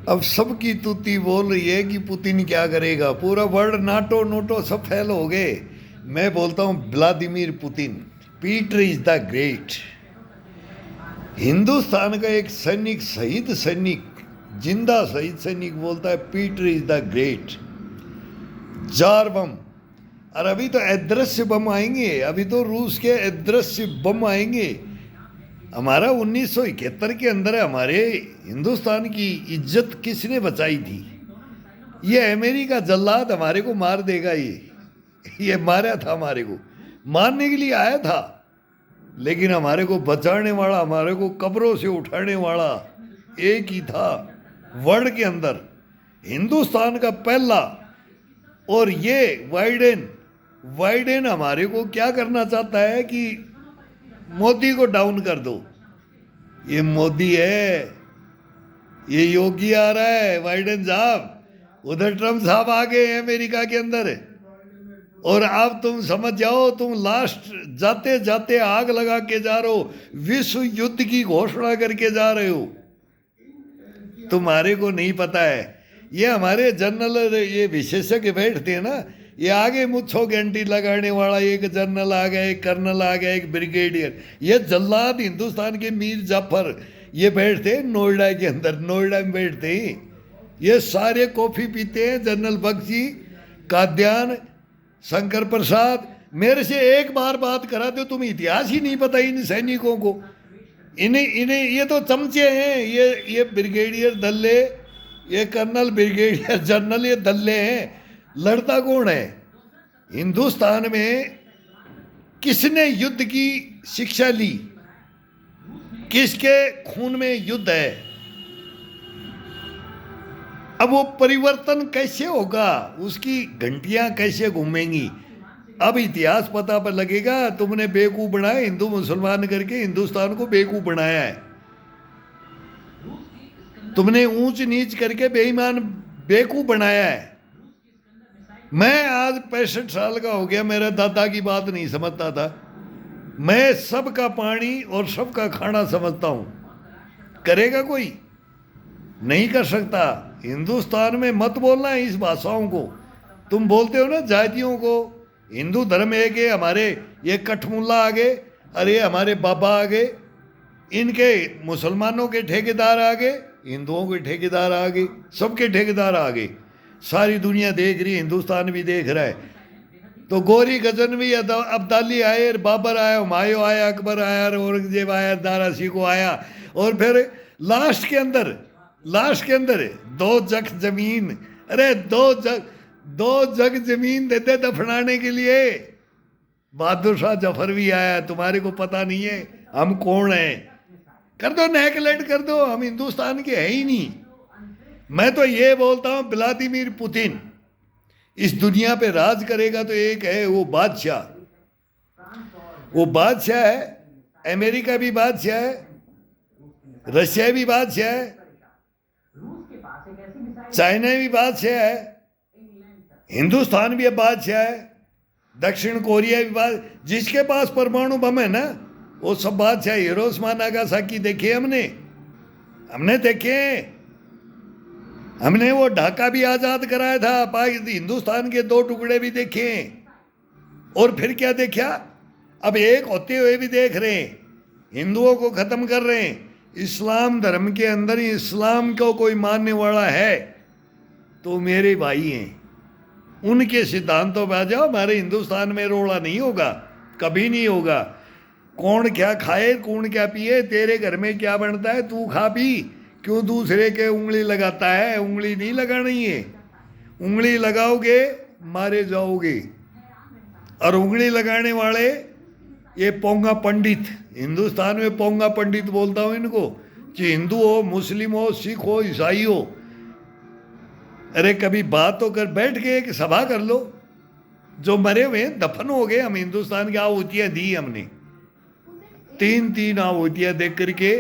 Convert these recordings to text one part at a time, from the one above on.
अब सबकी तूती बोल रही है कि पुतिन क्या करेगा, पूरा वर्ल्ड नाटो नोटो सब फेल हो गए। मैं बोलता हूँ Vladimir Putin, Peter is the great. Hindustan का एक सैनिक, शहीद सैनिक, जिंदा शहीद सैनिक बोलता है Peter is the great. Tsar bomb, और अभी तो अदृश्य बम आएंगे, अभी तो रूस के अदृश्य बम आएंगे। हमारा 1971 के अंदर हमारे हिंदुस्तान की इज्जत किसने बचाई थी? ये अमेरिका जल्लाद हमारे को मार देगा। ये मारा था, हमारे को मारने के लिए आया था, लेकिन हमारे को बचाने वाला, हमारे को कब्रों से उठाने वाला एक ही था वर्ल्ड के अंदर, हिंदुस्तान का पहला। और ये वाइडेन हमारे को क्या करना चाहता है कि मोदी को डाउन कर दो। ये मोदी है, ये योगी आ रहा है, बाइडेन साहब, उधर ट्रम्प साहब आ गए हैं अमेरिका के अंदर। और अब तुम समझ जाओ, तुम लास्ट जाते जाते आग लगा के जा रहे हो, विश्व युद्ध की घोषणा करके जा रहे हो। तुम्हारे को नहीं पता है, ये हमारे जनरल, ये विशेषज्ञ बैठते हैं ना, ये आगे मुच्छों घंटी लगाने वाला एक जनरल आ गया, एक कर्नल आ गया, एक ब्रिगेडियर, ये जल्लाद हिंदुस्तान के मीर जाफर, ये बैठते हैं नोएडा के अंदर, नोएडा में बैठते हैं। ये सारे कॉफी पीते हैं, जनरल बख्शी, काद्यान, शंकर प्रसाद। मेरे से एक बार बात करा दो, तुम इतिहास ही नहीं पता इन सैनिकों को। इन्हें ये तो चमचे हैं, ये ब्रिगेडियर दल्ले, ये कर्नल, ब्रिगेडियर जनरल, ये दल्ले हैं। लड़ता कौन है हिंदुस्तान में? किसने युद्ध की शिक्षा ली? किसके खून में युद्ध है? अब वो परिवर्तन कैसे होगा, उसकी घंटियां कैसे घूमेंगी? अब इतिहास पता पर लगेगा। तुमने बेवकूफ बनाया, हिंदू मुसलमान करके हिंदुस्तान को बेवकूफ बनाया है। तुमने ऊंच नीच करके बेईमान बेवकूफ बनाया है। मैं आज 65 साल का हो गया, मेरा दादा की बात नहीं समझता था। मैं सबका पानी और सबका खाना समझता हूं। करेगा कोई? नहीं कर सकता। हिंदुस्तान में मत बोलना है इस भाषाओं को। तुम बोलते हो ना जातियों को, हिंदू धर्म है कि हमारे ये कठमुल्ला आ गए, अरे हमारे बाबा आ गए, इनके मुसलमानों के ठेकेदार आ गए, हिंदुओं के ठेकेदार आ गए, सबके ठेकेदार आ गए। सारी दुनिया देख रही है, हिंदुस्तान भी देख रहा है। तो गौरी गजनवी, अब्दाली आए, बाबर आया, हुमायूं आया, अकबर आया, औरंगजेब आया, दारा सिकोह आया, और फिर लास्ट के अंदर 2 जग जमीन, अरे 2 जग जमीन देते दफनाने के लिए। बहादुर शाह जफर भी आया, तुम्हारे को पता नहीं है हम कौन हैं। कर दो नेकलेट कर दो, हम हिंदुस्तान के हैं ही नहीं। मैं तो ये बोलता हूं व्लादिमीर पुतिन इस दुनिया पे राज करेगा तो एक है वो बादशाह है। अमेरिका भी बादशाह है, रशिया भी बादशाह है, चाइना भी बादशाह है, हिंदुस्तान भी बादशाह है, दक्षिण कोरिया भी बादशाह। जिसके पास परमाणु बम है ना, वो सब बादशाह। हिरोशिमा नागासाकी देखे हमने देखे। हमने वो ढाका भी आजाद कराया था, हिंदुस्तान के 2 टुकड़े भी देखे। और फिर क्या देखा, अब एक होते हुए भी देख रहे हैं, हिंदुओं को खत्म कर रहे हैं। इस्लाम धर्म के अंदर ही इस्लाम को कोई मानने वाला है तो मेरे भाई हैं, उनके सिद्धांतों पर आ जाओ। हमारे हिंदुस्तान में रोड़ा नहीं होगा, कभी नहीं होगा। कौन क्या खाए, कौन क्या पिए, तेरे घर में क्या बनता है तू खा पी, क्यों दूसरे के उंगली लगाता है? उंगली नहीं लगानी है, उंगली लगाओगे मारे जाओगे। और उंगली लगाने वाले ये पोंगा पंडित, हिंदुस्तान में पोंगा पंडित बोलता हूं इनको, कि हिंदू हो, मुस्लिम हो, सिख हो, ईसाई हो। अरे कभी बात तो कर, बैठ के एक सभा कर लो। जो मरे हुए दफन हो गए, हम हिंदुस्तान की आहुतियां दी हमने, 3 आहुतियां देख करके,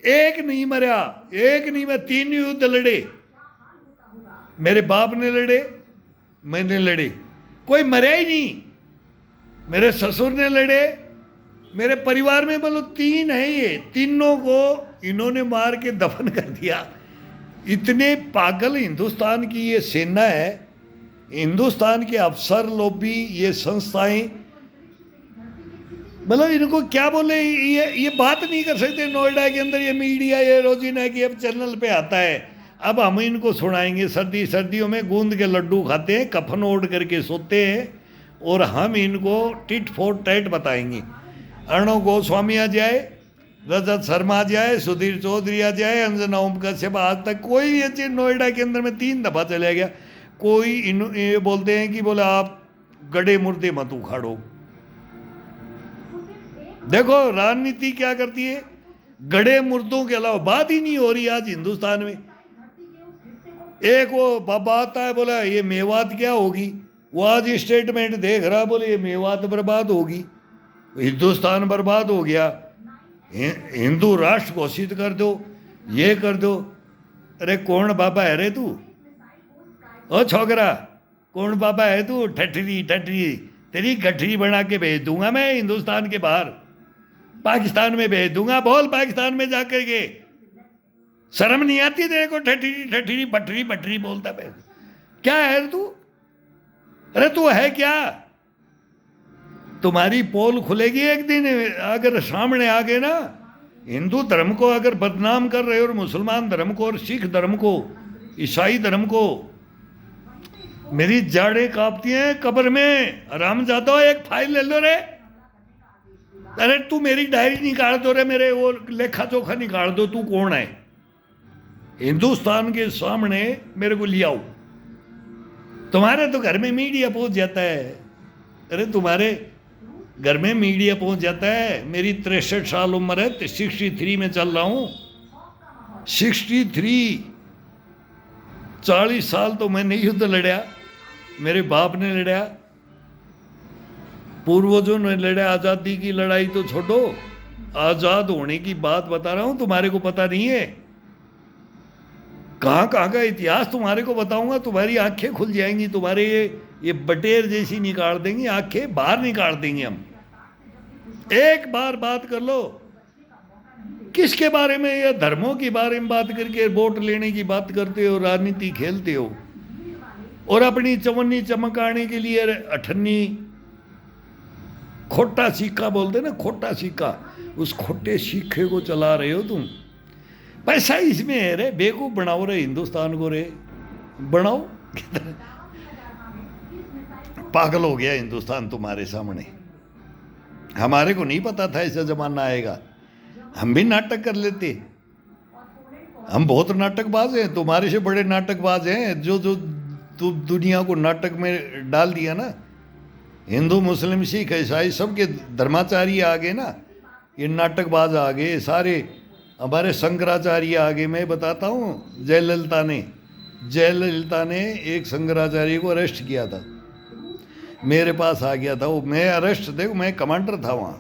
एक नहीं मरा, 3 युद्ध लड़े। मेरे बाप ने लड़े, मैंने लड़े, कोई मरा ही नहीं। मेरे ससुर ने लड़े, मेरे परिवार में बोलो 3 है, ये तीनों को इन्होंने मार के दफन कर दिया। इतने पागल हिंदुस्तान की ये सेना है, हिंदुस्तान के अफसर लॉबी, ये संस्थाएं, मतलब इनको क्या बोले, ये बात नहीं कर सकते। नोएडा के अंदर ये मीडिया, ये रोजीना की अब चैनल पे आता है, अब हम इनको सुनाएंगे सर्दियों में गूंद के लड्डू खाते हैं, कफन ओढ़ करके सोते हैं, और हम इनको टिट फॉर टैट बताएंगे। अर्णव गोस्वामी आ जाए, रजत शर्मा आ जाए, सुधीर चौधरी आ जाए, अंजना ओम कश्यप, आज तक कोई ये चीज नोएडा के अंदर में 3 दफा चला गया। कोई ये बोलते हैं कि बोले आप गड़े मुर्दे मत उखाड़ो। देखो राजनीति क्या करती है, गड़े मुर्दों के अलावा बात ही नहीं हो रही आज हिंदुस्तान में। एक वो बाबा आता है, बोला ये मेवात क्या होगी, वो आज स्टेटमेंट देख रहा, बोले ये मेवात बर्बाद होगी, हिंदुस्तान बर्बाद हो गया, हिंदू राष्ट्र घोषित कर दो, ये कर दो। अरे कौन बाबा है रे तू, ओ छोकरा कौन बाबा है तू, ठठरी ठठरी, तेरी गठरी बना के भेज दूंगा मैं हिंदुस्तान के बाहर, पाकिस्तान में भेज दूंगा। बोल पाकिस्तान में जाकर के, शर्म नहीं आती तेरे को, ठठरी ठठरी पटरी पटरी बोलता है, क्या है तू, अरे तू है क्या। तुम्हारी पोल खुलेगी एक दिन, अगर सामने आ गए ना, हिंदू धर्म को अगर बदनाम कर रहे हो, और मुसलमान धर्म को, और सिख धर्म को, ईसाई धर्म को, मेरी जाड़ें कांपती हैं कब्र में। आराम जाता, एक फाइल ले लो रे, अरे तू मेरी डायरी निकाल दो रे, मेरे वो लेखा जोखा निकाल दो, तू कौन है हिंदुस्तान के सामने, मेरे को लियाओ। तुम्हारे तो घर में मीडिया पहुंच जाता है, अरे तुम्हारे घर में मीडिया पहुंच जाता है। मेरी 63 साल उम्र है, 63 में चल रहा हूं, 63, 40 साल तो मैंने युद्ध लड़ा, मेरे बाप ने लड़ा, पूर्वजों ने लड़ा, आज़ादी की लड़ाई तो छोड़ो, आज़ाद होने की बात बता रहा हूं, तुम्हारे को पता नहीं है। कहाँ कहाँ का इतिहास तुम्हारे को बताऊंगा, तुम्हारी आंखें खुल जाएंगी, तुम्हारे ये बटेर जैसी निकाल देंगे, आंखें बाहर निकाल देंगे हम। एक बार बात कर लो, किसके बारे में, या धर्मों के बारे में बात करके वोट लेने की बात करते हो, राजनीति खेलते हो, और अपनी चवन्नी चमकाने के लिए अठन्नी खोटा सिक्का बोलते ना, खोटा सिक्का, उस खोटे सिक्के को चला रहे हो तुम। पैसा इसमें है रे, बेवकूफ बनाओ रे हिंदुस्तान को रे, बनाओ। पागल हो गया हिंदुस्तान तुम्हारे सामने। हमारे को नहीं पता था ऐसा जमाना आएगा, हम भी नाटक कर लेते, हम बहुत नाटकबाज हैं, तुम्हारे से बड़े नाटकबाज हैं, जो तू दुनिया को नाटक में डाल दिया ना। हिंदू मुस्लिम सिख ईसाई सबके धर्माचार्य आ गए ना, ये नाटकबाज आ गए सारे, हमारे शंकराचार्य आ गए। मैं बताता हूँ, जयललिता ने एक शंकराचार्य को अरेस्ट किया था, मेरे पास आ गया था वो, मैं अरेस्ट, देखो मैं कमांडर था वहाँ,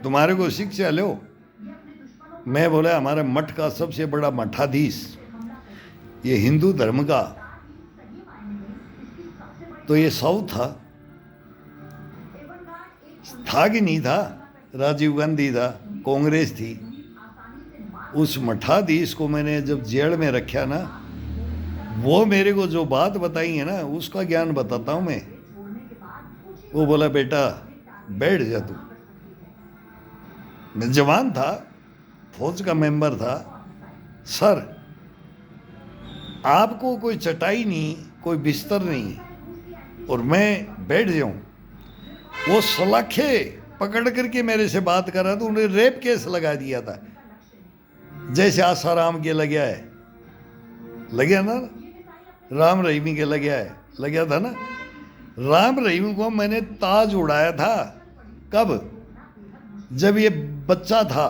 तुम्हारे को शिक्षा लो। मैं बोला हमारे मठ का सबसे बड़ा मठाधीश, ये हिंदू धर्म का, तो ये साउथ था कि नहीं था, राजीव गांधी था, कांग्रेस थी। उस मठाधीश को मैंने जब जेल में रखा ना, वो मेरे को जो बात बताई है ना, उसका ज्ञान बताता हूँ मैं। वो बोला बेटा बैठ जा तू। मैं जवान था, फौज का मेंबर था। सर आपको कोई चटाई नहीं, कोई बिस्तर नहीं, और मैं बैठ जाऊं। वो सलाखे पकड़ करके मेरे से बात कर रहा था, उन्हें रेप केस लगा दिया था, जैसे आसाराम के लग गया ना, राम रहीमी के लग गया था ना। राम रहीमी को मैंने ताज उड़ाया था, कब, जब ये बच्चा था,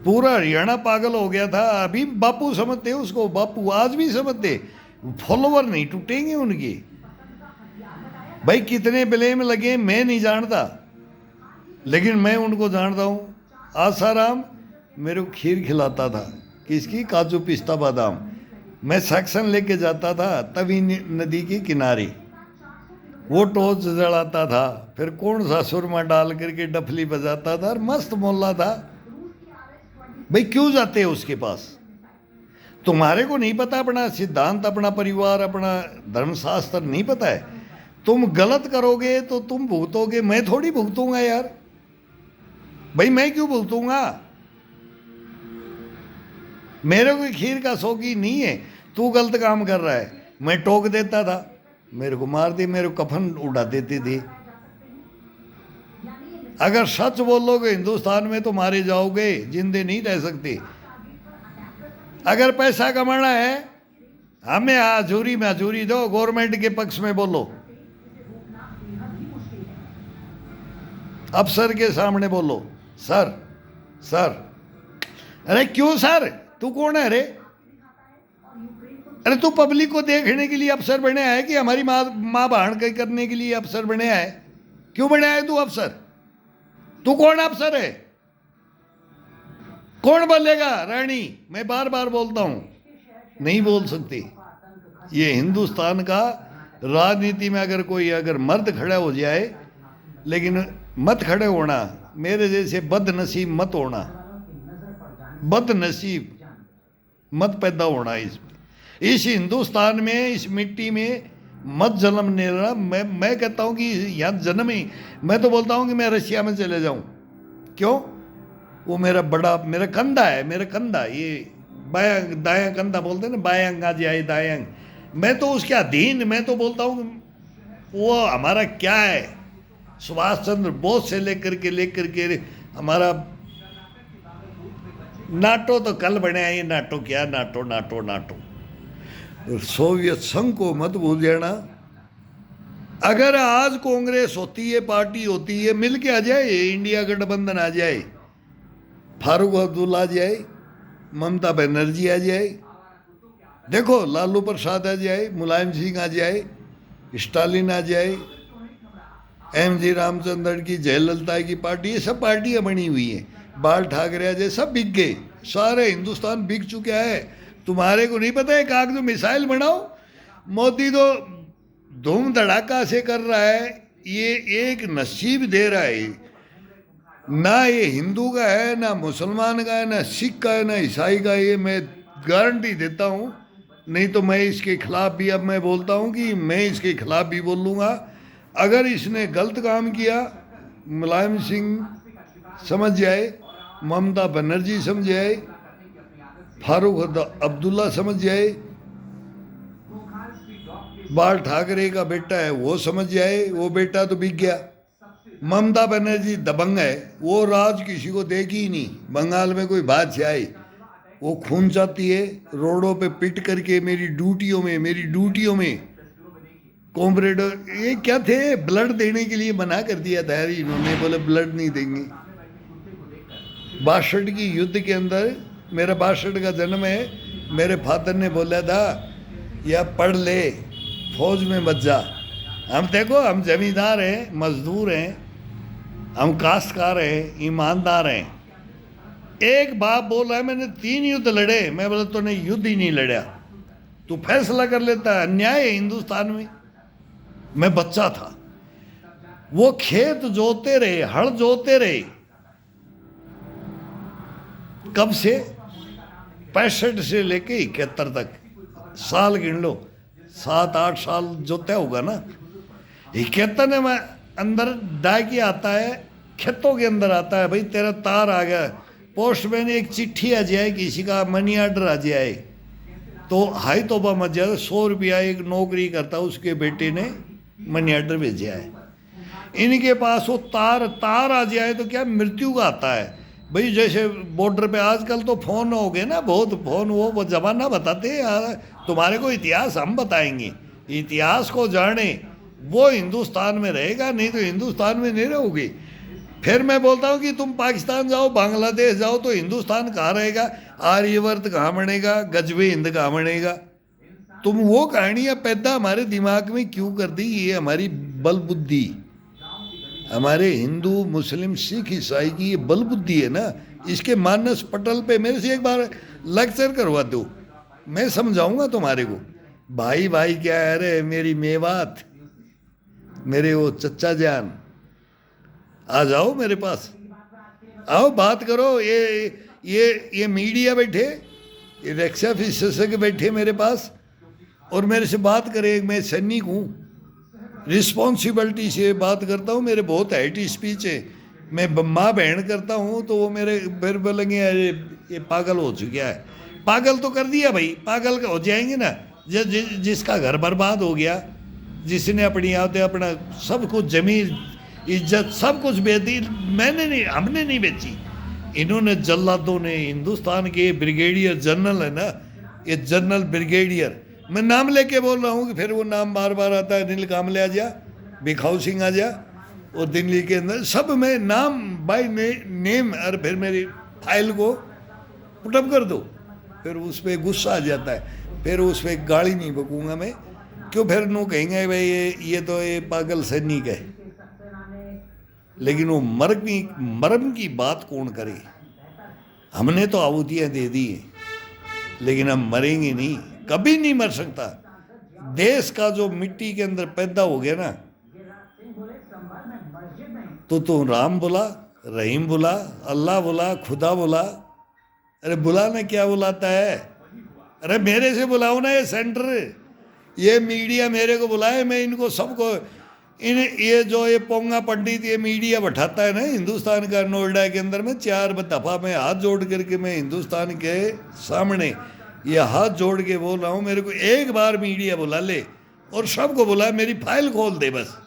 पूरा हरियाणा पागल हो गया था। अभी बापू समझते उसको, बापू आज भी समझते, फॉलोवर नहीं टूटेंगे उनके। भाई कितने ब्लेम लगे मैं नहीं जानता, लेकिन मैं उनको जानता हूँ। आसाराम मेरे को खीर खिलाता था, किसकी, काजू पिस्ता बादाम। मैं सेक्शन लेके जाता था तभी नदी के किनारे, वो टॉर्च जलाता था, फिर कौन सा सुरमा डाल करके डफली बजाता था, और मस्त मोहल्ला था। भाई क्यों जाते हैं उसके पास, तुम्हारे को नहीं पता अपना सिद्धांत, अपना परिवार, अपना धर्मशास्त्र नहीं पता है। तुम गलत करोगे तो तुम भुगतोगे, मैं थोड़ी भुगतूंगा यार। भाई मैं क्यों भुगतूंगा? मेरे को खीर का शौकीन नहीं है। तू गलत काम कर रहा है, मैं टोक देता था, मेरे को मार दे, मेरे को कफन उड़ा देते थे। अगर सच बोलोगे हिंदुस्तान में तो मारे जाओगे, जिंदे नहीं रह सकते। अगर पैसा कमाना है, हमें हजूरी में हजूरी दो, गवर्नमेंट के पक्ष में बोलो, अफसर के सामने बोलो, सर सर। अरे क्यों सर? तू कौन है रे? अरे तू पब्लिक को देखने के लिए अफसर बने है कि हमारी माँ बहन के करने के लिए अफसर बने है? क्यों बने है तू अफसर? तू कौन अफसर है? कौन बोलेगा? रानी, मैं बार बार बोलता हूं, नहीं बोल सकती। ये हिंदुस्तान का राजनीति में अगर मर्द खड़ा हो जाए, लेकिन मत खड़े होना, मेरे जैसे बदनसीब मत होना, बदनसीब मत पैदा होना इस हिंदुस्तान में, इस मिट्टी में मत जन्म लेना। मैं कहता हूं कि यहाँ जन्म ही, मैं तो बोलता हूं कि मैं रशिया में चले जाऊं। क्यों? वो मेरा कंधा है, मेरा कंधा, ये बाया दाया कंधा बोलते हैं ना, बायांग आ जाए दायांग, मैं तो उसके अधीन। मैं तो बोलता हूँ वो हमारा क्या है, सुभाष चंद्र बोस से लेकर के हमारा नाटो तो कल बने हैं। ये नाटो क्या, नाटो नाटो नाटो। सोवियत संघ को मत भूल जाना। अगर आज कांग्रेस होती है, पार्टी होती है, मिल के आ जाए, इंडिया गठबंधन आ जाए, फारूक अब्दुल्ला आ जाए, ममता बनर्जी आ जाए, देखो लालू प्रसाद आ जाए, मुलायम सिंह आ जाए, स्टालिन आ जाए, एमजी रामचंद्रन की, जयललिता की पार्टी, ये सब पार्टियां बनी हुई हैं, बाल ठाकरे आ जाए, सब बिक गए, सारे हिंदुस्तान बिक चुका है। तुम्हारे को नहीं पता है? कागज मिसाइल बनाओ, मोदी तो धूम धड़ाका से कर रहा है, ये एक नसीब दे रहा है। ना ये हिंदू का है, ना मुसलमान का है, ना सिख का है, ना ईसाई का है, ये मैं गारंटी देता हूँ। नहीं तो मैं इसके खिलाफ भी, अब मैं बोलता हूँ कि मैं इसके खिलाफ भी बोलूँगा। अगर इसने गलत काम किया, मुलायम सिंह समझ जाए, ममता बनर्जी समझ जाए, फारूक अब्दुल्ला समझ जाए, बाल ठाकरे का बेटा है वो समझ जाए, वो बेटा तो बिक गया। ममता बनर्जी दबंग है, वो राज किसी को देगी ही नहीं। बंगाल में कोई बात से आए, वो खून चाहती है, रोडों पे पिट करके मेरी ड्यूटियों में कॉमरेड, ये क्या थे, ब्लड देने के लिए मना कर दिया था यार इन्होंने, बोले ब्लड नहीं देंगे। 62 की युद्ध के अंदर, मेरा 62 का जन्म है, मेरे फादर ने बोला था या पढ़ ले, फौज में मत जा। हम देखो, हम जमींदार हैं, मजदूर हैं, हम काश्तकार हैं, ईमानदार हैं। एक बाप बोल रहा है मैंने 3 युद्ध लड़े, मैं बोला तूने युद्ध ही नहीं लड़ा, तू फैसला कर लेता है। अन्याय है हिंदुस्तान में। मैं बच्चा था, वो खेत जोते रहे, हल जोते रहे, कब से 65 से लेके 71 तक, साल गिन लो, 7-8 साल जोता होगा ना। 71 में अंदर डाकी आता है, खेतों के अंदर आता है, भाई तेरा तार आ गया, पोस्टमैन एक चिट्ठी आ जाए, किसी का मनी ऑर्डर आ जाए, तो हाई तोबा मच जाए। 100 रुपया एक नौकरी करता, उसके बेटे ने मनी ऑर्डर भेजा है, इनके पास वो तार आ जाए तो क्या मृत्यु का आता है। भाई जैसे बॉर्डर पे आजकल तो फ़ोन हो गए ना, बहुत फ़ोन, वो ज़माना बताते हैं। तुम्हारे को इतिहास हम बताएंगे, इतिहास को जाने, वो हिंदुस्तान में रहेगा, नहीं तो हिंदुस्तान में नहीं रहोगे। फिर मैं बोलता हूँ कि तुम पाकिस्तान जाओ, बांग्लादेश जाओ, तो हिंदुस्तान कहाँ रहेगा? आर्यवर्त कहाँ बनेगा? गजबे हिंद कहाँ बनेगा? तुम वो कहानियाँ पैदा हमारे दिमाग में क्यों कर दी? ये हमारी बल बुद्धि, हमारे हिंदू मुस्लिम सिख ईसाई की ये बल बुद्धि है ना। इसके मानस पटल पे मेरे से एक बार लेक्चर करवा दो, मैं समझाऊंगा तुम्हारे को। भाई भाई क्या है रे, मेरी मेवात, मेरे वो चच्चा जान, आ जाओ मेरे पास, आओ बात करो। ये मीडिया बैठे, रक्षा विशेषज्ञ बैठे मेरे पास और मेरे से बात करें, मैं सैनिक हूँ, रिस्पॉन्सिबिलिटी से बात करता हूँ, मेरे बहुत हाइट स्पीच है, मैं माँ बहन करता हूँ, तो वो मेरे फिर बोलेंगे अरे ये पागल हो चुका है। पागल तो कर दिया भाई, पागल हो जाएंगे ना। जिसका घर बर्बाद हो गया, जिसने अपनी आते अपना सब कुछ, जमीन इज्जत सब कुछ बेच दी, मैंने नहीं, हमने नहीं बेची, इन्होंने जल्लादों ने। हिंदुस्तान के ब्रिगेडियर जनरल है ना, ये जनरल ब्रिगेडियर, मैं नाम लेके बोल रहा हूँ कि फिर वो नाम बार बार आता है, अनिल कामले आ जा, भिखाऊ सिंह आ जा, और दिल्ली के अंदर सब में नाम बाय नेम, और फिर मेरी फाइल को पुटअप कर दो, फिर उस पर गुस्सा आ जाता है, फिर उस पर गाली नहीं बकूँगा मैं, क्यों फिर नो कहेंगे भाई ये तो ये पागल सैनिक है। लेकिन वो मर्म की बात कौन करे। हमने तो आहुतियाँ दे दी हैं, लेकिन हम मरेंगे नहीं, कभी नहीं मर सकता। देश का जो मिट्टी के अंदर पैदा हो गया ना, तो तू राम बुला, रहीम बुला, अल्लाह बुला, खुदा बुला, अरे बुलाना क्या बुलाता है। अरे मेरे से बुलाओ ना, ये सेंटर, ये मीडिया मेरे को बुलाए, मैं इनको सबको, ये जो ये पोंगा पंडित ये मीडिया बैठाता है ना हिंदुस्तान का, नोएडा के अंदर में 4 दफ़ा मैं हाथ जोड़ करके मैं हिंदुस्तान के सामने ये हाथ जोड़ के बोल रहा हूँ, मेरे को एक बार मीडिया बुला ले और सबको बुला, मेरी फाइल खोल दे बस।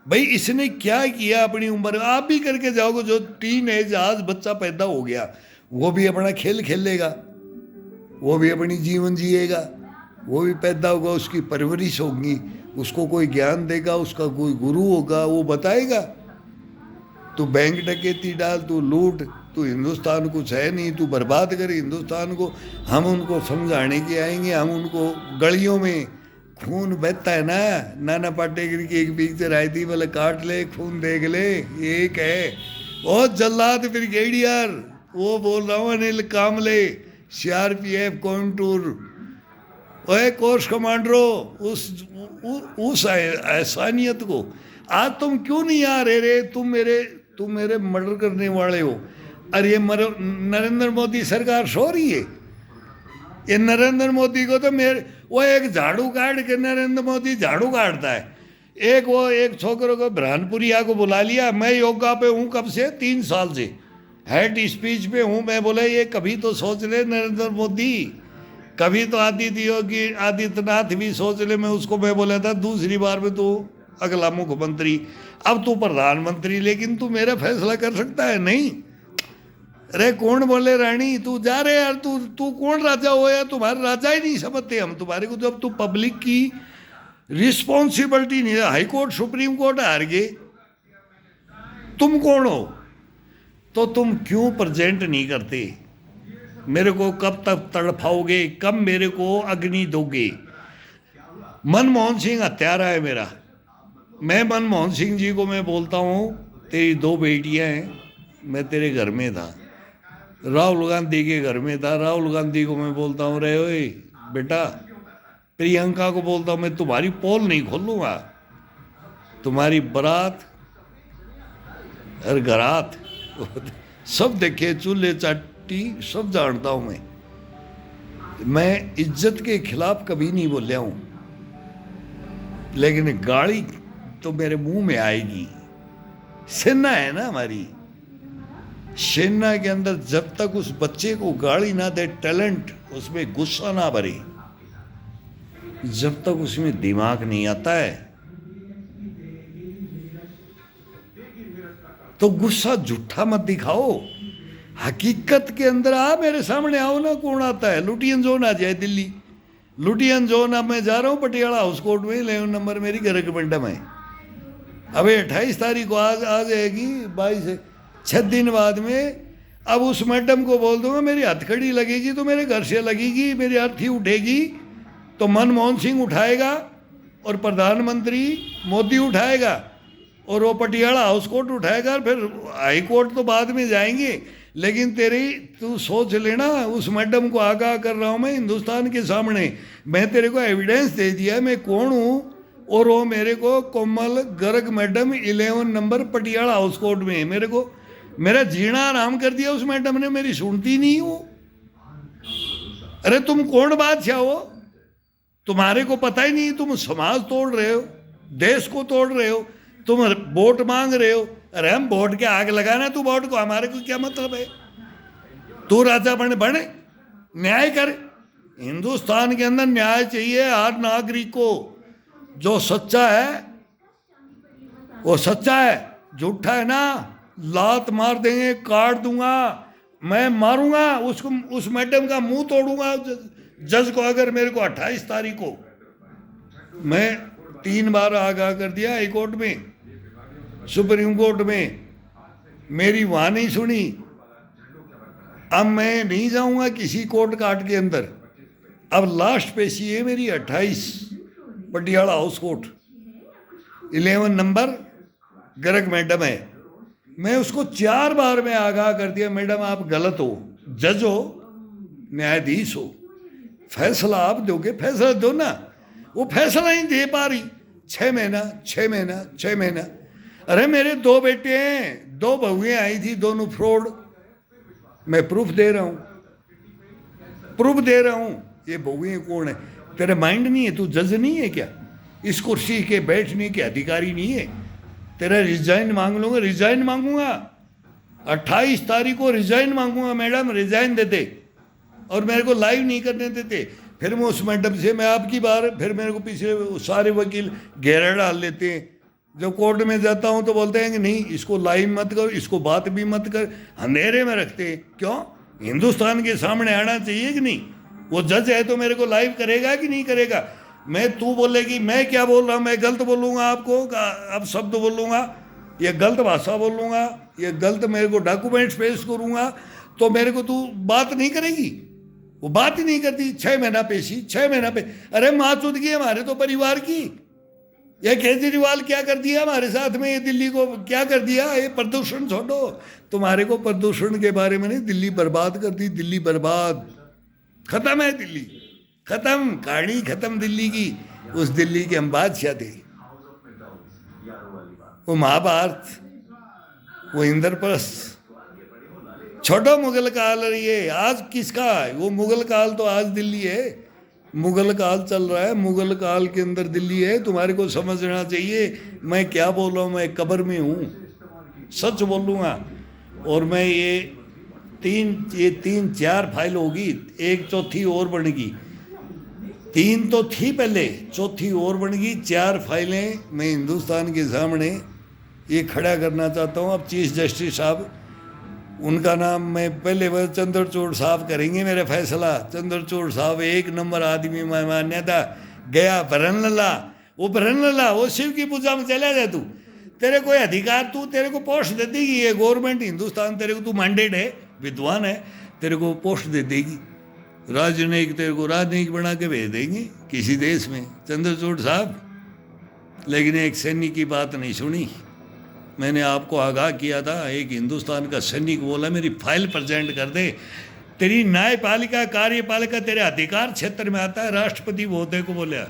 भाई इसने क्या किया अपनी उम्र, आप भी करके जाओगे। जो टीन एज आज बच्चा पैदा हो गया, वो भी अपना खेल खेलेगा, वो भी अपनी जीवन जिएगा, वो भी पैदा होगा, उसकी परवरिश होगी, उसको कोई ज्ञान देगा, उसका कोई गुरु होगा, वो बताएगा तू बैंक डकैती डाल, तू लूट, तू हिंदुस्तान कुछ है नहीं, तू बर्बाद कर हिंदुस्तान को। हम उनको समझाने के आएंगे, हम उनको गलियों में खून बहता है ना, नाना पाटेकर की एक पिक्चर आई थी, बोले काट ले खून देख ले, एक है बहुत जल्लाद ब्रिगेडियर, वो बोल रहा हूँ अनिल कामले, CRPF कोयम्बटूर, ओए कोर्स कमांडरो, उस एहसानियत को आज तुम क्यों नहीं आ रहे रे। तुम मेरे मर्डर करने वाले हो। अरे ये नरेंद्र मोदी सरकार सो रही है। ये नरेंद्र मोदी को तो वो एक झाड़ू काट के नरेंद्र मोदी झाड़ू काटता है। एक छोकरों को ब्रह्मपुरिया को बुला लिया, मैं योगा पे हूँ कब से, 3 साल से हेड स्पीच पे हूँ मैं। बोले ये कभी तो सोच ले नरेंद्र मोदी, कभी तो आदित्यनाथ भी सोच ले। मैं बोला था दूसरी बार में तू अगला मुख्यमंत्री, अब तू प्रधानमंत्री, लेकिन तू मेरा फैसला कर सकता है नहीं। अरे कौन बोले रानी, तू जा रहे यार, तू कौन राजा हो यार, तुम्हारे राजा ही नहीं समझते हम तुम्हारे को। जब तू पब्लिक की रिस्पॉन्सिबिलिटी नहीं, हाई कोर्ट सुप्रीम कोर्ट हार गए, तुम कौन हो, तो तुम क्यों प्रेजेंट नहीं करते। मेरे को कब तक तड़फाओगे, कब मेरे को अग्नि दोगे। मनमोहन सिंह हत्यारा है मेरा। मैं मनमोहन सिंह जी को मैं बोलता हूँ, तेरी 2 बेटियां हैं, मैं तेरे घर में था, राहुल गांधी के घर में था। राहुल गांधी को मैं बोलता हूँ, रे ओए बेटा, प्रियंका को बोलता हूँ मैं तुम्हारी पोल नहीं खोलूँगा, तुम्हारी बारात और घरात सब देखे, चूल्हे चाटी सब जानता हूँ मैं इज्जत के खिलाफ कभी नहीं बोलिया हूँ, लेकिन गाली तो मेरे मुंह में आएगी। सेना है ना हमारी, सेना के अंदर जब तक उस बच्चे को गाली ना दे, टैलेंट उसमें गुस्सा ना भरे, जब तक उसमें दिमाग नहीं आता है, तो गुस्सा झूठा मत दिखाओ। हकीकत के अंदर मेरे सामने आओ ना, कौन आता है। लुटियन जोन आ जाए दिल्ली, लुटियन जोन। अब मैं जा रहा हूँ पटियाला हाउस कोर्ट में, 11 नंबर मेरी घर के मंडप है। अबे 28 तारीख को आ जाएगी, 6 दिन बाद में। अब उस मैडम को बोल दूंगा मेरी हथकड़ी लगेगी तो मेरे घर से लगेगी, मेरी अर्थी उठेगी तो मनमोहन सिंह उठाएगा और प्रधानमंत्री मोदी उठाएगा और वो पटियाला हाउस कोर्ट उठाएगा, फिर हाई कोर्ट तो बाद में जाएंगे। लेकिन तू सोच लेना, उस मैडम को आगाह कर रहा हूँ मैं हिंदुस्तान के सामने, मैं तेरे को एविडेंस दे दिया मैं कौन हूँ। और वो मेरे को Komal Garg madam 11 number Patiala house court में, मेरे को मेरा जीना आराम कर दिया उस मैडम ने, मेरी सुनती नहीं हो। अरे तुम कौन बादशाह हो? तुम्हारे को पता ही नहीं, तुम समाज तोड़ रहे हो, देश को तोड़ रहे हो, तुम वोट मांग रहे हो। अरे हम वोट के आग लगाना, तू वोट को, हमारे को क्या मतलब है? तू राजा बने, न्याय कर। हिंदुस्तान के अंदर न्याय चाहिए हर नागरिक को। जो सच्चा है वो सच्चा है, झूठा है ना लात मार देंगे, काट दूंगा, मैं मारूंगा उसको, उस मैडम का मुंह तोड़ूंगा जज को। अगर मेरे को 28 तारीख को, मैं 3 बार आगाह कर दिया हाई कोर्ट में, सुप्रीम कोर्ट में, मेरी वहां नहीं सुनी। अब मैं नहीं जाऊंगा किसी कोर्ट काट के अंदर। अब लास्ट पेशी है मेरी 28 Patiala house court, 11 number Garg madam है। मैं उसको 4 बार में आगाह कर दिया, मैडम आप गलत हो, जज हो, न्यायाधीश हो, फैसला आप दोगे, फैसला दो ना। वो फैसला नहीं दे पा रही। 6 महीना। अरे मेरे 2 बेटे हैं, 2 बहुएं आई थी, दोनों फ्रॉड। मैं प्रूफ दे रहा हूं। ये बहुएं कौन है? तेरे माइंड नहीं है? तू जज नहीं है क्या? इस कुर्सी के बैठने के अधिकारी नहीं है? तेरा रिजाइन मांग लूंगा, रिजाइन मांगूंगा 28 तारीख को, रिजाइन मांगूंगा। मैडम रिजाइन देते और मेरे को लाइव नहीं करने देते। फिर मैं उस मैडम से, मैं आपकी बार, फिर मेरे को पीछे सारे वकील घेरा डाल लेते हैं। जब कोर्ट में जाता हूं तो बोलते हैं कि नहीं इसको लाइव मत करो, इसको बात भी मत कर, अंधेरे में रखते हैं। क्यों? हिंदुस्तान के सामने आना चाहिए कि नहीं? वो जज है तो मेरे को लाइव करेगा कि नहीं करेगा? मैं, तू बोलेगी मैं क्या बोल रहा हूँ, मैं गलत बोलूँगा आपको, अब शब्द बोलूँगा, ये गलत भाषा बोलूँगा, ये गलत मेरे को डॉक्यूमेंट्स पेश करूँगा, तो मेरे को तू बात नहीं करेगी। वो बात ही नहीं करती। 6 महीना पेशी, 6 महीना पे। अरे माँ चुदगी हमारे तो परिवार की। ये केजरीवाल क्या कर दिया हमारे साथ में, ये दिल्ली को क्या कर दिया? ये प्रदूषण छोड़ो, तुम्हारे को प्रदूषण के बारे में नहीं, दिल्ली बर्बाद कर दी, दिल्ली बर्बाद, खत्म है दिल्ली, खत्म, कहानी खत्म दिल्ली की। उस दिल्ली के हम बादशाह थे। वो महाभारत, वो इंद्रप्रस्थ, छोटो मुगल काल रही है। आज किसका है वो मुगल काल? तो आज दिल्ली है, मुगल काल चल रहा है, मुगल काल के अंदर दिल्ली है। तुम्हारे को समझना चाहिए मैं क्या बोल रहा हूँ, मैं कब्र में हूँ, सच बोलूँगा। और मैं ये 3-4 फाइल होगी, 1 चौथी और बनेगी। 3 तो थी पहले, चौथी और बनेगी। 4 फाइलें मैं हिंदुस्तान के सामने ये खड़ा करना चाहता हूँ। अब चीफ जस्टिस साहब, उनका नाम मैं पहले वह चंद्रचूड़ साहब करेंगे मेरा फैसला। चंद्रचूड़ साहब 1 नंबर आदमी मैं मान्यता गया। भरनला, वो शिव की पूजा में चला जाए तू, तेरे कोई अधिकार, तू, तेरे को पोस्ट दे देगी ये गवर्नमेंट हिंदुस्तान, तेरे को, तू मैंडेट है, विद्वान है, तेरे को पोस्ट दे देगी, राजनयिक, तेरे को राजनयिक बना के भेज देंगे किसी देश में, चंद्रचूड़ साहब। लेकिन एक सैनिक की बात नहीं सुनी। मैंने आपको आगाह किया था, एक हिंदुस्तान का सैनिक बोला मेरी फाइल प्रेजेंट कर दे। तेरी न्यायपालिका, कार्यपालिका तेरे अधिकार क्षेत्र में आता है, राष्ट्रपति महोदय को बोला,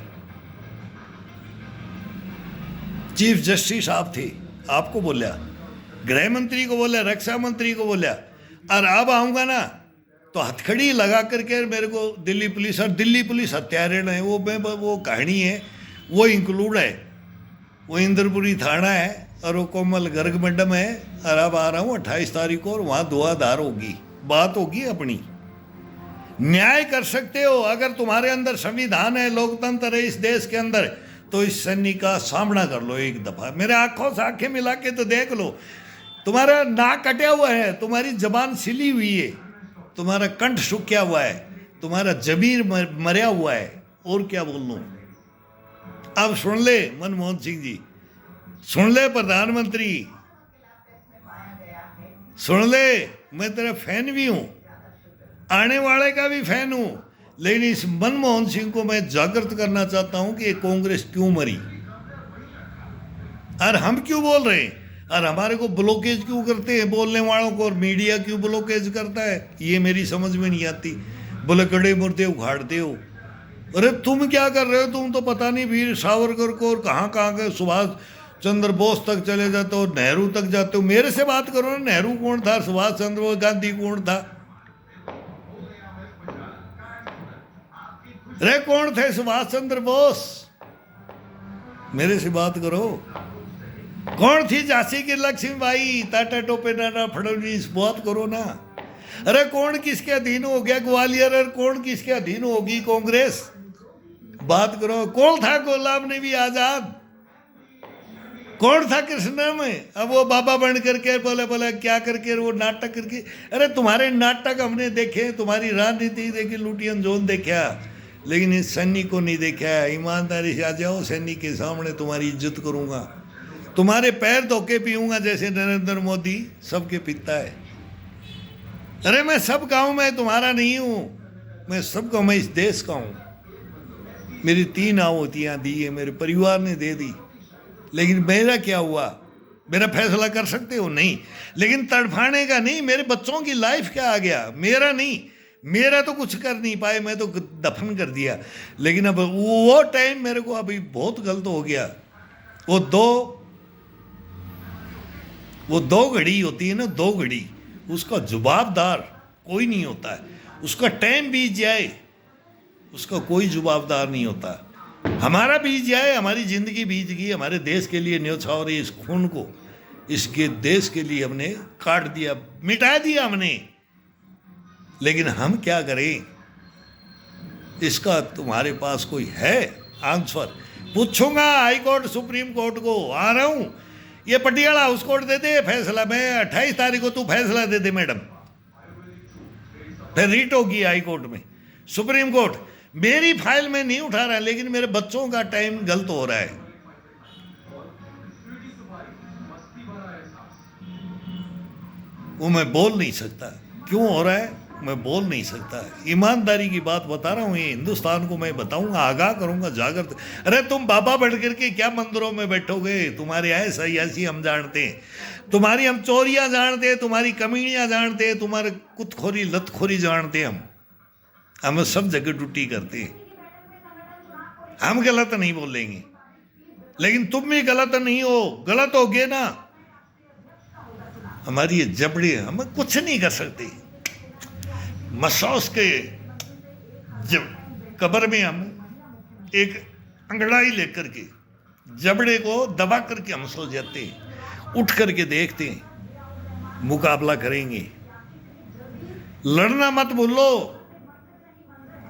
चीफ जस्टिस साहब थे, आपको बोला, गृह मंत्री को बोला, रक्षा मंत्री को बोला। और अब आऊँगा ना तो हथकड़ी लगा करके मेरे को दिल्ली पुलिस, और दिल्ली पुलिस हत्यारण है, वो कहानी है, वो इंक्लूड है, वो इंद्रपुरी थाना है, और वो कोमल गर्ग मैडम है। और अब आ रहा हूँ 28 तारीख को, और वहाँ धुआंधार होगी, बात होगी अपनी। न्याय कर सकते हो अगर तुम्हारे अंदर संविधान है, लोकतंत्र है इस देश के अंदर, तो इस सैनिक का सामना कर लो एक दफा। मेरे आंखों से आंखें मिला के तो देख लो। तुम्हारा नाक कटा हुआ है, तुम्हारी जबान सिली हुई है, तुम्हारा कंठ सूखा हुआ है, तुम्हारा जमीर मरा हुआ है, और क्या बोल लूं। अब सुन ले मनमोहन सिंह जी, सुन ले प्रधानमंत्री, सुन ले, मैं तेरा फैन भी हूं, आने वाले का भी फैन हूं, लेकिन इस मनमोहन सिंह को मैं जागृत करना चाहता हूं कि ये कांग्रेस क्यों मरी, और हम क्यों बोल रहे हैं, और हमारे को ब्लॉकेज क्यों करते हैं बोलने वालों को, और मीडिया क्यों ब्लॉकेज करता है, ये मेरी समझ में नहीं आती। बोले कड़े मुर्दे उखाड़ते हो, अरे तुम क्या कर रहे हो, तुम तो पता नहीं वीर सावरकर को और कहाँ कहाँ के सुभाष चंद्र बोस तक चले जाते हो, नेहरू तक जाते हो। मेरे से बात करो ना, नेहरू कौन था, सुभाष चंद्र बोस, गांधी कौन था। अरे कौन थे सुभाष चंद्र बोस? मेरे से बात करो। कौन थी झांसी की लक्ष्मीबाई? टाटा टोपे नाना फडणवीस, बात करो ना। अरे कौन किसके अधीन हो गया ग्वालियर, और कौन किसके अधीन होगी कांग्रेस? बात करो। कौन था गुलाम नबी आजाद? कौन था कृष्ण में? अब वो बाबा बन करके बोले बोले क्या करके वो नाटक करके। अरे तुम्हारे नाटक हमने देखे, तुम्हारी राजनीति देखी, लुटियन जोन देखा, लेकिन इस सन्नी को नहीं देखा है। ईमानदारी से आ जाओ, सन्नी के सामने तुम्हारी इज्जत करूंगा, तुम्हारे पैर धोके पीऊंगा जैसे नरेंद्र मोदी सबके पीता है। अरे मैं सब का हूं, मैं तुम्हारा नहीं हूं, मैं सबका, मैं इस देश का हूं। मेरी 3 आहुतियां दी है, मेरे परिवार ने दे दी, लेकिन मेरा क्या हुआ? मेरा फैसला कर सकते हो? नहीं। लेकिन तड़फाने का नहीं, मेरे बच्चों की लाइफ क्या आ गया? मेरा नहीं, मेरा तो कुछ कर नहीं पाए, मैं तो दफन कर दिया। लेकिन अब वो टाइम मेरे को अभी बहुत गलत हो गया। वो दो घड़ी होती है ना, 2 घड़ी, उसका जवाबदार कोई नहीं होता है। उसका टाइम बीत जाए, उसका कोई जवाबदार नहीं होता। हमारा बीत जाए, हमारी जिंदगी बीत गई, हमारे देश के लिए न्योछावर, इस खून को, इसके देश के लिए हमने काट दिया, मिटा दिया हमने। लेकिन हम क्या करें? इसका तुम्हारे पास कोई है आंसर? पूछूंगा हाई कोर्ट, सुप्रीम कोर्ट को, आ रहा हूं। ये पटियाला हाउस कोर्ट दे दे फैसला, मैं 28 तारीख को तू फैसला दे दे मैडम, फिर रीट होगी हाई कोर्ट में। सुप्रीम कोर्ट मेरी फाइल में नहीं उठा रहा है, लेकिन मेरे बच्चों का टाइम गलत हो रहा है। वो मैं बोल नहीं सकता क्यों हो रहा है, मैं बोल नहीं सकता। ईमानदारी की बात बता रहा हूँ, ये हिंदुस्तान को मैं बताऊंगा, आगाह करूंगा, जागृत। अरे तुम बाबा बढ़ करके क्या मंदिरों में बैठोगे? तुम्हारे ऐसा ऐसी हम जानते हैं, तुम्हारी हम चोरियां जानते हैं, तुम्हारी कमीनियां जानते हैं, तुम्हारे कुतखोरी लतखोरी जानते हैं। हम सब जगह ड्यूटी करते हैं, हम गलत नहीं बोलेंगे, लेकिन तुम भी गलत नहीं हो। गलत हो गए ना, हमारी ये जबड़ी, हम कुछ नहीं कर सकते। मसौस के जब कब्र में हम एक अंगड़ाई लेकर के जबड़े को दबा करके हम सो जाते हैं, उठ करके देखते हैं, मुकाबला करेंगे। लड़ना मत भूलो,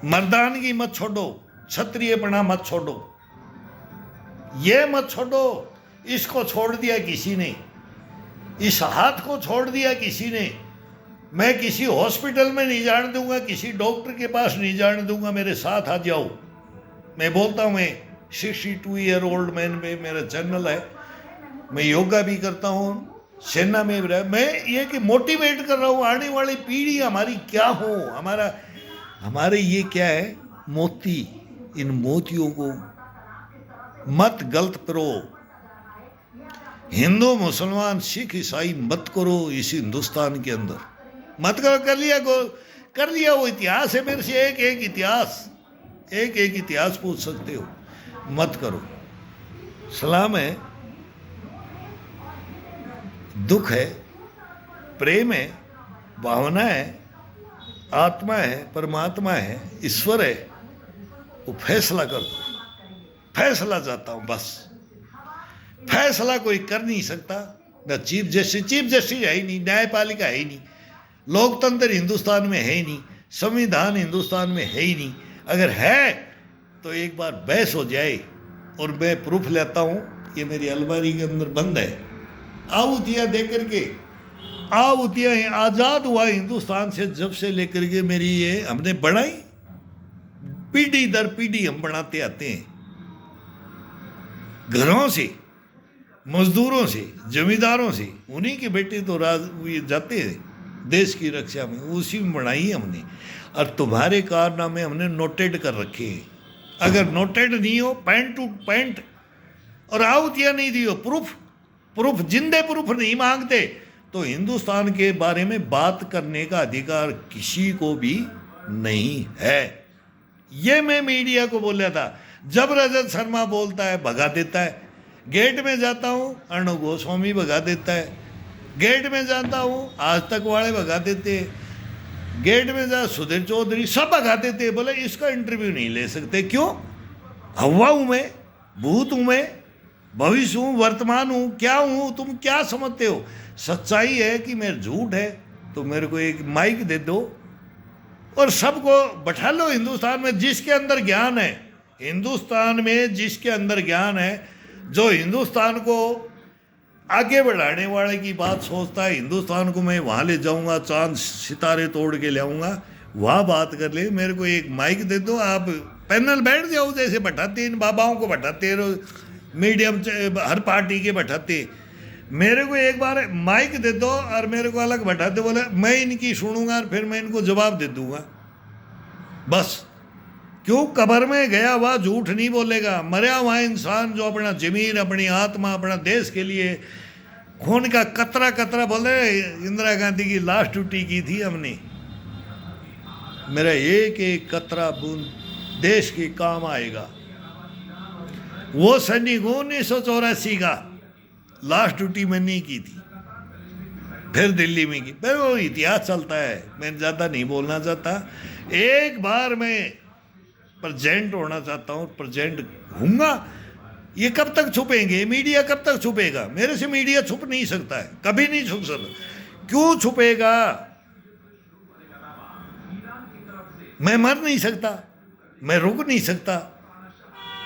मर्दानगी मत छोड़ो, क्षत्रियपना मत छोड़ो, ये मत छोड़ो। इसको छोड़ दिया किसी ने, इस हाथ को छोड़ दिया किसी ने। मैं किसी हॉस्पिटल में नहीं जाने दूंगा, किसी डॉक्टर के पास नहीं जाने दूंगा, मेरे साथ आ जाओ। मैं बोलता हूँ, मैं 62 ईयर ओल्ड मैन में मेरा चैनल है, मैं योगा भी करता हूँ, सेना में भी रहा। मैं ये कि मोटिवेट कर रहा हूँ आने वाली पीढ़ी हमारी क्या हो, हमारे ये क्या है मोती, इन मोतियों को मत गलत करो। हिंदू मुसलमान सिख ईसाई मत करो, इस हिंदुस्तान के अंदर मत करो। कर लिया वो इतिहास है मेरे से, एक इतिहास पूछ सकते हो, मत करो। सलाम है, दुख है, प्रेम है, भावना है, आत्मा है, परमात्मा है, ईश्वर है, वो फैसला कर दो। फैसला चाहता हूं बस, फैसला कोई कर नहीं सकता। न चीफ जस्टिस है ही नहीं, न्यायपालिका है ही नहीं, लोकतंत्र हिंदुस्तान में है ही नहीं, संविधान हिंदुस्तान में है ही नहीं। अगर है तो एक बार बहस हो जाए, और मैं प्रूफ लेता हूं, ये मेरी अलमारी के अंदर बंद है। आहुतियां दे करके, आहुतियां आज़ाद हुआ हिंदुस्तान से जब से लेकर के मेरी ये हमने बढ़ाई, पीढ़ी दर पीढ़ी हम बढ़ाते आते हैं। घरों से, मजदूरों से, जमींदारों से, उन्हीं के बेटे तो जाते हैं देश की रक्षा में, उसी में बढ़ाई हमने। और तुम्हारे कारनामे हमने नोटेड कर रखे हैं। अगर नोटेड नहीं हो, पैंट टू पैंट, और आहुतियां नहीं दी हो, प्रूफ जिंदे प्रूफ नहीं मांगते, तो हिंदुस्तान के बारे में बात करने का अधिकार किसी को भी नहीं है। ये मैं मीडिया को बोला था। जब रजत शर्मा बोलता है भगा देता है, गेट में जाता हूँ अर्णव गोस्वामी भगा देता है, गेट में जाता हूँ आज तक वाले भगा देते हैं। गेट में जा सुधीर चौधरी सब भगाते थे, बोले इसका इंटरव्यू नहीं ले सकते। क्यों? हवा हूं मैं, भूत हूं मैं, भविष्य हूं, वर्तमान हूं, क्या हूं, तुम क्या समझते हो? सच्चाई है कि मेरा झूठ है, तो मेरे को एक माइक दे दो और सबको बैठा लो। हिंदुस्तान में जिसके अंदर ज्ञान है, हिंदुस्तान में जिसके अंदर ज्ञान है, जो हिंदुस्तान को आगे बढ़ाने वाले की बात सोचता है, हिंदुस्तान को मैं वहाँ ले जाऊँगा, चांद सितारे तोड़ के ले आऊँगा, वहाँ बात कर ले। मेरे को एक माइक दे दो, आप पैनल बैठ जाओ, जैसे बैठाते इन बाबाओं को बैठाते, मीडियम हर पार्टी के बैठाते। मेरे को एक बार माइक दे दो और मेरे को अलग बैठाते, बोले मैं इनकी सुनूंगा और फिर मैं इनको जवाब दे दूंगा। बस क्यों? कब्र में गया हुआ झूठ नहीं बोलेगा। मरा हुआ इंसान जो अपना जमीन, अपनी आत्मा, अपना देश के लिए खून का कतरा कतरा, बोले इंदिरा गांधी की लास्ट ड्यूटी की थी हमने, मेरा एक एक कतरा बूंद देश के काम आएगा। वो सैनिक 1984 का लास्ट ड्यूटी मैंने की थी, फिर दिल्ली में की। फिर वो इतिहास चलता है, मैं ज़्यादा नहीं बोलना चाहता। एक बार मैं प्रेजेंट होना चाहता हूँ, प्रेजेंट हूँगा। ये कब तक छुपेंगे? मीडिया कब तक छुपेगा? मेरे से मीडिया छुप नहीं सकता है, कभी नहीं छुप सकता। क्यों छुपेगा? मैं मर नहीं सकता, मैं रुक नहीं सकता।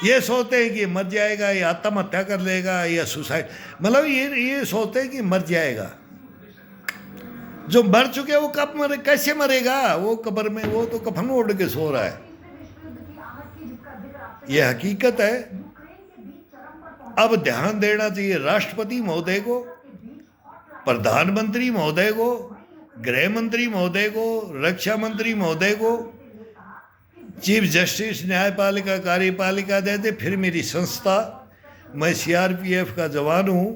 ये सोचते हैं कि मर जाएगा, या आत्महत्या कर लेगा, या सुसाइड, मतलब ये सोचते हैं कि मर जाएगा। जो मर चुके वो कब मरे, कैसे मरेगा? वो कब्र में, वो तो कफन ओढ़ के सो रहा है। ये हकीकत है। अब ध्यान देना चाहिए राष्ट्रपति महोदय को, प्रधानमंत्री महोदय को, गृह मंत्री महोदय को, रक्षा मंत्री महोदय को, चीफ जस्टिस, न्यायपालिका, कार्यपालिका दे दे। फिर मेरी संस्था, मैं सीआरपीएफ का जवान हूँ,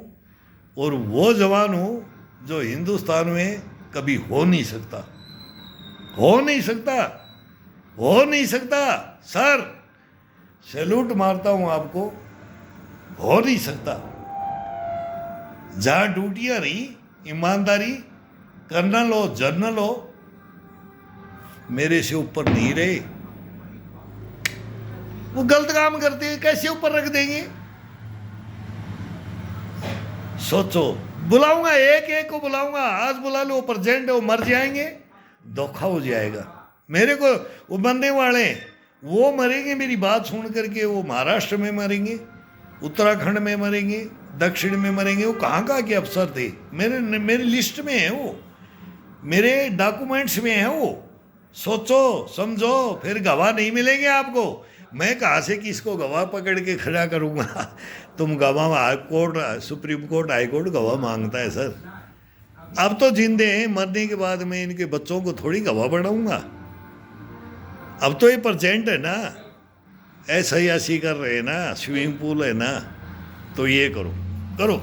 और वो जवान हूँ जो हिंदुस्तान में कभी हो नहीं सकता, हो नहीं सकता, हो नहीं सकता। सर सैल्यूट मारता हूँ आपको, हो नहीं सकता। जहाँ ड्यूटियाँ रही, ईमानदारी, कर्नल हो, जनरल हो, मेरे से ऊपर नहीं रहे। वो गलत काम करते हैं, कैसे ऊपर रख देंगे? सोचो। बुलाऊंगा, एक एक को बुलाऊंगा, आज बुला लो, प्रेजेंट हो, मर जाएंगे, धोखा हो जाएगा। मेरे को वो बनने वाले वो मरेंगे मेरी बात सुन करके। वो महाराष्ट्र में मरेंगे, उत्तराखंड में मरेंगे, दक्षिण में मरेंगे। वो कहाँ कहाँ के अफसर थे, मेरे लिस्ट में है वो, मेरे डॉक्यूमेंट्स में है वो। सोचो समझो, फिर गवाह नहीं मिलेंगे आपको। मैं कहाँ से किसको गवाह पकड़ के खड़ा करूँगा? तुम गवाह, high court, supreme court, high court गवाह मांगता है सर। अब तो जिंदे हैं, मरने के बाद मैं इनके बच्चों को थोड़ी गवाह बनाऊंगा। अब तो ये प्रेजेंट है ना, ऐसा ही ऐसी कर रहे हैं ना, स्विमिंग पूल है ना, तो ये करो करो।